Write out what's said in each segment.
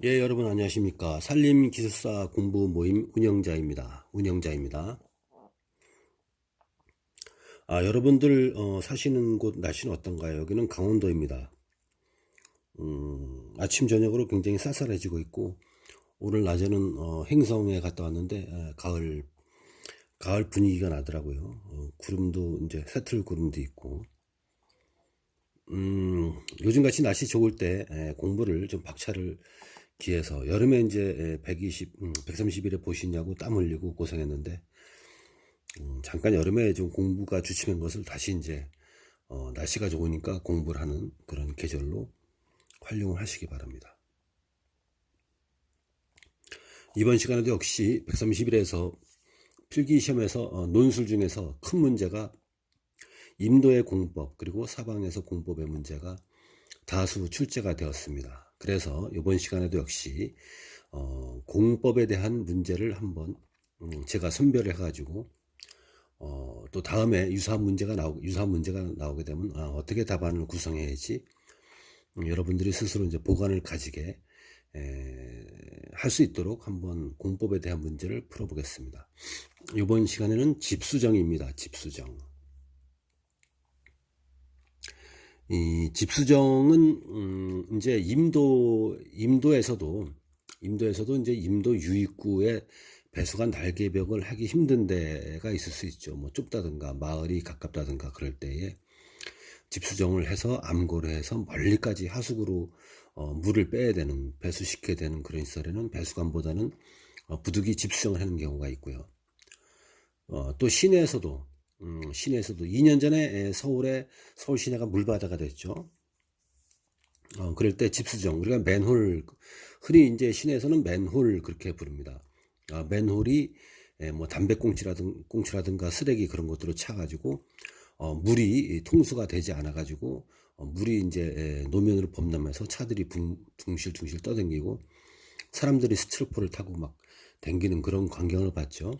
예, 여러분 안녕하십니까. 산림기술사 공부 모임 운영자입니다. 여러분들 사시는 곳 날씨는 어떤가요? 여기는 강원도입니다. 아침 저녁으로 굉장히 쌀쌀해지고 있고, 오늘 낮에는 행성에 갔다 왔는데 가을 분위기가 나더라고요. 구름도 이제 새틀 구름도 있고, 요즘같이 날씨 좋을 때 공부를 좀 박차를 기해서, 여름에 이제 130일에 보시냐고 땀 흘리고 고생했는데, 잠깐 여름에 좀 공부가 주춤한 것을 다시 이제 날씨가 좋으니까 공부를 하는 그런 계절로 활용을 하시기 바랍니다. 이번 시간에도 역시 130일에서 필기시험에서 논술 중에서 큰 문제가 임도의 공법 그리고 사방에서 공법의 문제가 다수 출제가 되었습니다. 그래서 이번 시간에도 역시 공법에 대한 문제를 한번 제가 선별해 가지고 또 다음에 유사한 문제가 나오게 되면 어떻게 답안을 구성해야지 여러분들이 스스로 이제 보관을 가지게 할 수 있도록 한번 공법에 대한 문제를 풀어보겠습니다. 이번 시간에는 집수정입니다. 집수정. 이 집수정은 이제 임도에서도 이제 임도 유입구에 배수관 날개벽을 하기 힘든 데가 있을 수 있죠. 뭐 좁다든가 마을이 가깝다든가 그럴 때에 집수정을 해서 암고를 해서 멀리까지 하수구로 물을 빼야 되는, 배수시켜야 되는 그런 시설에는 배수관보다는 부득이 집수정을 하는 경우가 있고요. 또 시내에서도 2년 전에 서울 시내가 물바다가 됐죠. 그럴 때 집수정, 우리가 맨홀, 흔히 이제 시내에서는 맨홀 그렇게 부릅니다. 맨홀이 뭐 담배꽁초라든가 쓰레기 그런 것들을 차가지고 물이 통수가 되지 않아가지고 물이 이제 노면으로 범람해서 차들이 둥실둥실 떠댕기고 사람들이 스티로포를 타고 막 댕기는 그런 광경을 봤죠.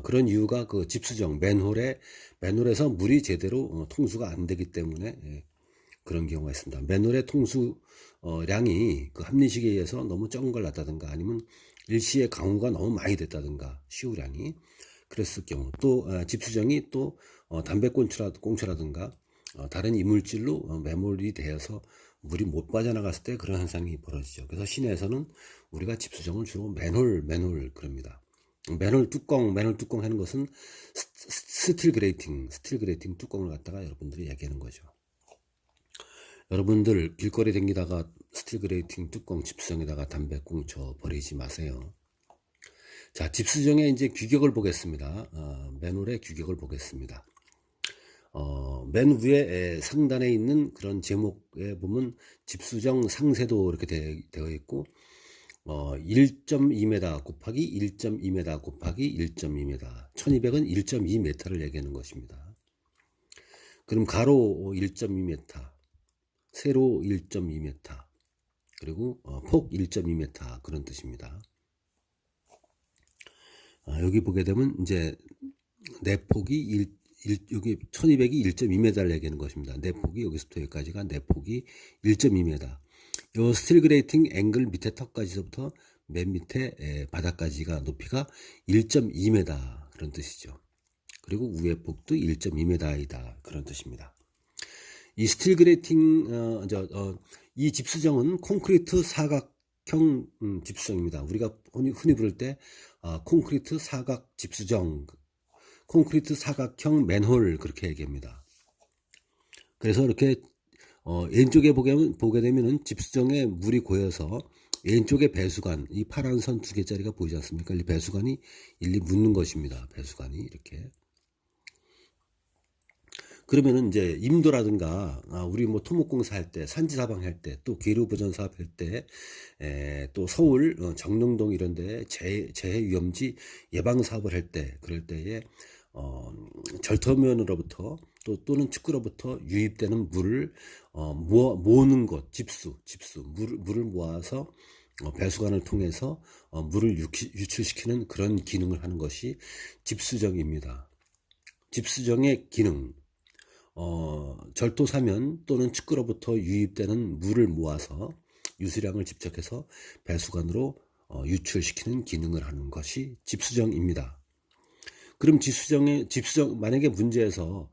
그런 이유가 그 집수정 맨홀에서 물이 제대로 통수가 안 되기 때문에 그런 경우가 있습니다. 맨홀의 통수량이 그 합리식에 의해서 너무 적은 걸 놨다든가 아니면 일시에 강우가 너무 많이 됐다든가 시우량이 그랬을 경우 또 집수정이 또 담배꽁초라든가 다른 이물질로 매몰이 되어서 물이 못 빠져나갔을 때 그런 현상이 벌어지죠. 그래서 시내에서는 우리가 집수정을 주로 맨홀 그럽니다. 맨홀 뚜껑 하는 것은 스틸 그레이팅 뚜껑을 갖다가 여러분들이 얘기하는 거죠. 여러분들 길거리 댕기다가 스틸 그레이팅 뚜껑 집수정에다가 담배꽁초 버리지 마세요. 자, 집수정의 이제 규격을 보겠습니다. 맨홀의 규격을 보겠습니다. 맨 위에 상단에 있는 그런 제목에 보면 집수정 상세도 이렇게 되어 있고 1.2m 곱하기 1.2m 곱하기 1.2m 1200은 1.2m를 얘기하는 것입니다. 그럼 가로 1.2m 세로 1.2m 그리고 폭 1.2m 그런 뜻입니다. 여기 보게 되면 이제 내폭이 여기 1200이 1.2m를 얘기하는 것입니다. 내폭이 여기서부터 여기까지가 내폭이 1.2m. 요 스틸 그레이팅 앵글 밑에 턱까지서부터 맨 밑에 바닥까지가 높이가 1.2m 그런 뜻이죠. 그리고 위에 폭도 1.2m이다 그런 뜻입니다. 이 스틸 그레이팅 이 집수정은 콘크리트 사각형 집수정입니다. 우리가 흔히 부를 때 콘크리트 사각 집수정, 콘크리트 사각형 맨홀 그렇게 얘기합니다. 그래서 이렇게 왼쪽에 보게 되면은 집수정에 물이 고여서 왼쪽에 배수관, 이 파란 선 두 개짜리가 보이지 않습니까? 이 배수관이 일리 묻는 것입니다. 배수관이 이렇게. 그러면은 이제 임도라든가 우리 뭐 토목공사 할 때, 산지사방 할 때, 또 계류보전 사업 할 때, 또 서울 정릉동 이런 데 재해 위험지 예방 사업을 할 때, 그럴 때에 절터면으로부터 또는 측구로부터 유입되는 물을 모으는 곳, 물을 모아서 배수관을 통해서 물을 유출시키는 그런 기능을 하는 것이 집수정입니다. 집수정의 기능, 절도사면 또는 측구로부터 유입되는 물을 모아서 유수량을 집적해서 배수관으로 유출시키는 기능을 하는 것이 집수정입니다. 그럼 집수정 만약에 문제에서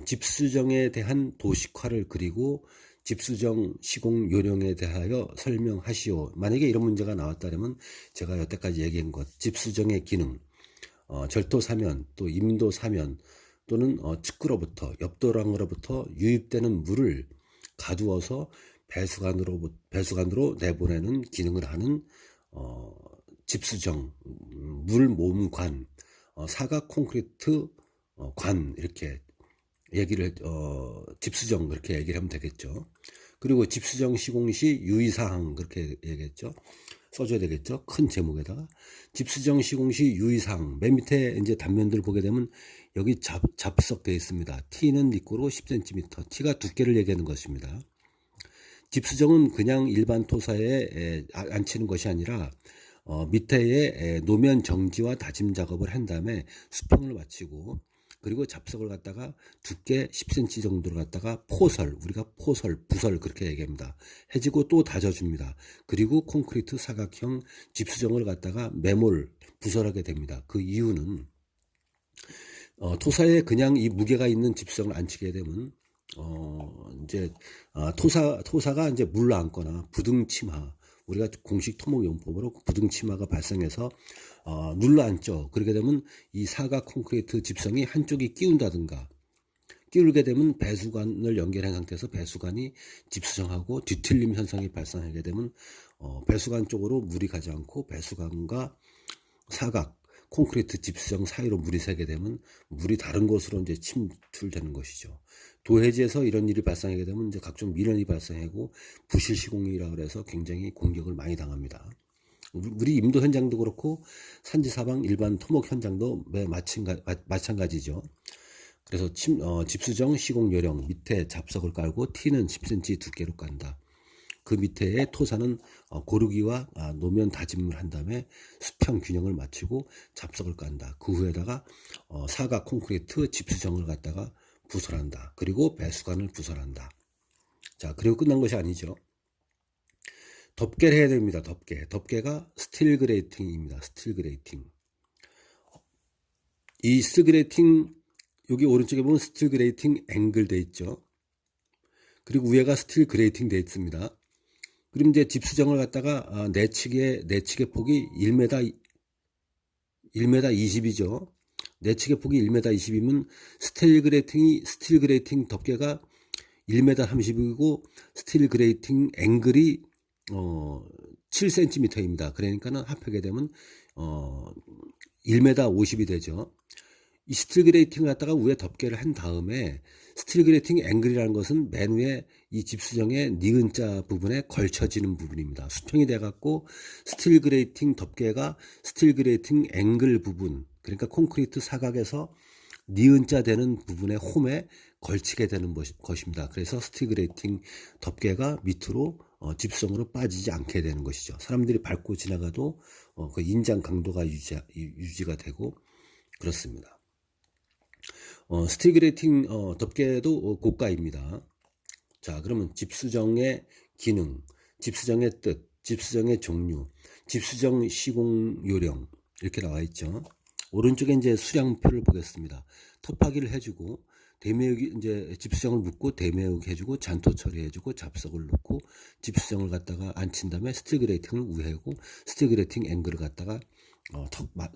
집수정에 대한 도식화를 그리고 집수정 시공 요령에 대하여 설명하시오. 만약에 이런 문제가 나왔다면 제가 여태까지 얘기한 것, 집수정의 기능, 절토 사면, 또 임도 사면, 또는 측구로부터, 옆도랑으로부터 유입되는 물을 가두어서 배수관으로 내보내는 기능을 하는 집수정, 물몸관, 사각 콘크리트 관, 이렇게 얘기를 집수정 그렇게 얘기를 하면 되겠죠. 그리고 집수정 시공 시 유의사항 그렇게 얘기했죠. 써줘야 되겠죠. 큰 제목에다가 집수정 시공 시 유의사항. 맨 밑에 이제 단면들 보게 되면 여기 잡석되어 있습니다. T는 미꾸로 10cm. T가 두께를 얘기하는 것입니다. 집수정은 그냥 일반 토사에 앉히는 것이 아니라 밑에에 노면 정지와 다짐 작업을 한 다음에 수평을 마치고, 그리고 잡석을 갖다가 두께 10cm 정도를 갖다가 포설, 우리가 포설, 부설 그렇게 얘기합니다. 해지고 또 다져줍니다. 그리고 콘크리트 사각형 집수정을 갖다가 매몰, 부설하게 됩니다. 그 이유는 토사에 그냥 이 무게가 있는 집수정을 앉히게 되면 이제 토사가 이제 물러앉거나 부등침하, 우리가 공식 토목용법으로 부등침하가 발생해서 눌러앉죠. 그렇게 되면 이 사각 콘크리트 집성이 한쪽이 끼운다든가, 끼울게 되면 배수관을 연결한 상태에서 배수관이 집수정하고 뒤틀림 현상이 발생하게 되면 배수관 쪽으로 물이 가지 않고 배수관과 사각 콘크리트 집수정 사이로 물이 새게 되면 물이 다른 곳으로 이제 침출되는 것이죠. 도해지에서 이런 일이 발생하게 되면 이제 각종 미련이 발생하고 부실 시공이라 그래서 굉장히 공격을 많이 당합니다. 우리 임도 현장도 그렇고 산지 사방 일반 토목 현장도 마찬가지죠. 그래서 집수정 시공 요령, 밑에 잡석을 깔고 T는 10cm 두께로 깐다. 그 밑에 토사는 고르기와 노면 다짐을 한 다음에 수평 균형을 맞추고 잡석을 깐다. 그 후에다가 사각 콘크리트 집수정을 갖다가 부설한다. 그리고 배수관을 부설한다. 자, 그리고 끝난 것이 아니죠. 덮개를 해야 됩니다. 덮개가 스틸 그레이팅입니다. 스틸 그레이팅. 이 스틸 그레이팅, 여기 오른쪽에 보면 스틸 그레이팅 앵글 돼 있죠. 그리고 위에가 스틸 그레이팅 돼 있습니다. 그럼 이제 집수정을 갖다가 내측의 폭이 1m 20이죠. 내측의 폭이 1m 20이면 스틸 그레이팅 덮개가 1m 30이고 스틸 그레이팅 앵글이 7cm입니다. 그러니까는 합하게 되면 1m 50이 되죠. 이 스틸 그레이팅을 갖다가 위에 덮개를 한 다음에 스틸 그레이팅 앵글이라는 것은 맨 위에 이 집수정의 니은자 부분에 걸쳐지는 부분입니다. 수평이 돼갖고 스틸 그레이팅 덮개가 스틸 그레이팅 앵글 부분, 그러니까 콘크리트 사각에서 니은자 되는 부분의 홈에 걸치게 되는 것입니다. 그래서 스틸 그레이팅 덮개가 밑으로 집수정으로 빠지지 않게 되는 것이죠. 사람들이 밟고 지나가도 그 인장 강도가 유지가 되고 그렇습니다. 스틸 그레이팅 덮개도 고가입니다. 자, 그러면 집수정의 기능, 집수정의 뜻, 집수정의 종류, 집수정 시공 요령 이렇게 나와 있죠. 오른쪽에 이제 수량표를 보겠습니다. 터파기를 해주고 대매우기, 이제 집수정을 묶고 대매우기 해주고 잔토 처리해주고 잡석을 놓고 집수정을 갖다가 앉힌 다음에 스틸 그레이팅을 우회하고 스틸 그레이팅 앵글을 갖다가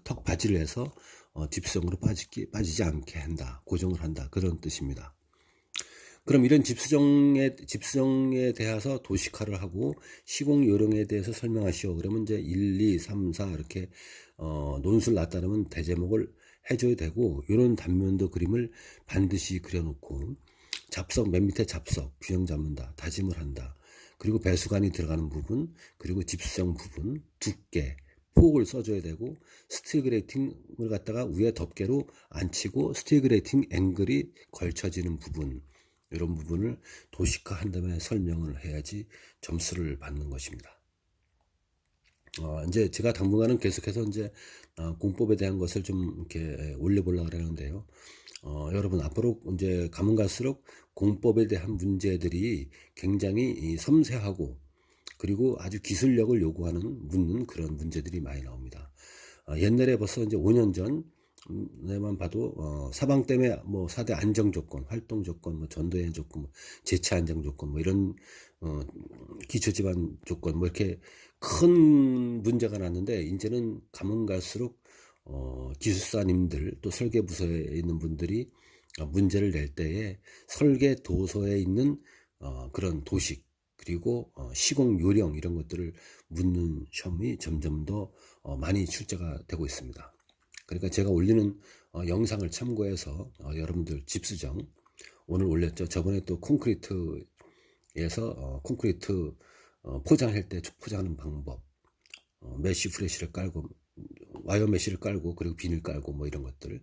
턱 바지를 해서 집수정으로 빠지지 않게 한다, 고정을 한다, 그런 뜻입니다. 그럼 이런 집수정에 대해서 도식화를 하고 시공 요령에 대해서 설명하시오. 그러면 이제 1, 2, 3, 4 이렇게 논술 났다면 대제목을 해줘야 되고, 이런 단면도 그림을 반드시 그려놓고 잡석, 맨 밑에 잡석 균형 잡는다, 다짐을 한다, 그리고 배수관이 들어가는 부분, 그리고 집수정 부분 두께, 폭을 써줘야 되고, 스틸 그레이팅을 갖다가 위에 덮개로 앉히고 스틸 그레이팅 앵글이 걸쳐지는 부분, 이런 부분을 도식화한 다음에 설명을 해야지 점수를 받는 것입니다. 이제 제가 당분간은 계속해서 이제 공법에 대한 것을 좀 이렇게 올려보려고 하는데요. 여러분 앞으로 이제 가면 갈수록 공법에 대한 문제들이 굉장히 섬세하고, 그리고 아주 기술력을 요구하는 묻는 그런 문제들이 많이 나옵니다. 옛날에 벌써 이제 5년 전에만 봐도 사방 때문에 뭐 4대 안정 조건, 활동 조건, 뭐 전도의 조건, 뭐 재차 안정 조건, 뭐 이런 기초 집안 조건, 뭐 이렇게 큰 문제가 났는데, 이제는 가면 갈수록 기술사님들 또 설계 부서에 있는 분들이 문제를 낼 때에 설계 도서에 있는 그런 도식, 그리고 시공 요령 이런 것들을 묻는 시험이 점점 더 많이 출제가 되고 있습니다. 그러니까 제가 올리는 영상을 참고해서 여러분들 집수정, 오늘 올렸죠. 저번에 또 콘크리트에서 콘크리트 포장할 때 포장하는 방법, 메쉬 프레쉬를 깔고 와이어 메쉬를 깔고 그리고 비닐 깔고 뭐 이런 것들,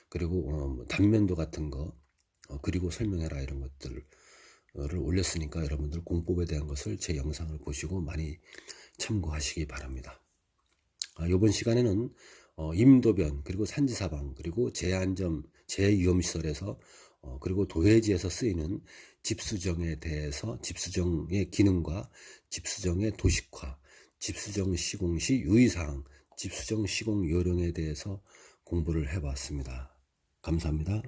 그리고 단면도 같은 거 그리고 설명해라 이런 것들을 올렸으니까 여러분들 공법에 대한 것을 제 영상을 보시고 많이 참고하시기 바랍니다. 이번 시간에는 임도변, 그리고 산지사방, 그리고 제한점, 제위험시설에서 그리고 도해지에서 쓰이는 집수정에 대해서, 집수정의 기능과 집수정의 도식화, 집수정 시공 시 유의사항, 집수정 시공 요령에 대해서 공부를 해봤습니다. 감사합니다.